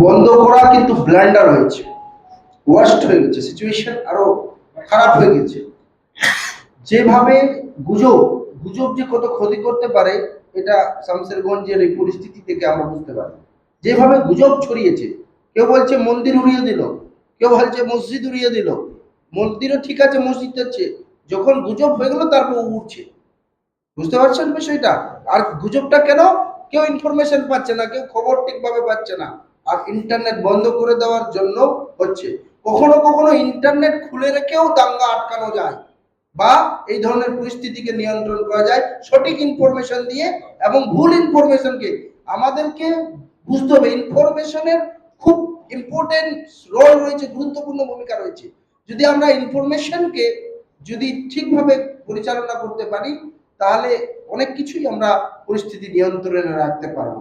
বন্ধ করা কিন্তু ব্ল্যান্ডার হয়েছে, ওয়ার্স্ট হয়ে গেছে, সিচুয়েশন আরো খারাপ হয়ে গেছে। যেভাবে গুজব গুজব যে কত ক্ষতি করতে পারে এটা শামসেরগঞ্জের এই পরিস্থিতি থেকে আমরা বুঝতে পারি। যেভাবে গুজব ছড়িয়েছে, কেউ বলছে মন্দির উড়িয়ে দিল, কেউ বলছে মসজিদ উড়িয়ে দিল। মন্দিরও ঠিক আছে, মসজিদ হচ্ছে, যখন গুজব হয়ে গেল তারপর উঠছে। বুঝতে পারছেন বিষয়টা? আর গুজবটা কেন? কেউ ইনফরমেশন পাচ্ছে না, কেউ খবর ঠিকভাবে পাচ্ছে না, আর ইন্টারনেট বন্ধ করে দেওয়ার জন্য হচ্ছে। কখনো কখনো ইন্টারনেট খুলে রেখেও দাঙ্গা আটকানো যায় বা এই ধরনের পরিস্থিতিকে নিয়ন্ত্রণ করা যায় সঠিক ইনফরমেশন দিয়ে। এবং ভুল ইনফরমেশনকে আমাদেরকে বুঝতে হবে, ইনফরমেশনের খুব ইম্পর্টেন্ট রোল রয়েছে, গুরুত্বপূর্ণ ভূমিকা রয়েছে। যদি আমরা ইনফরমেশনকে যদি ঠিকভাবে পরিচালনা করতে পারি তাহলে অনেক কিছুই আমরা পরিস্থিতি নিয়ন্ত্রণে রাখতে পারবো।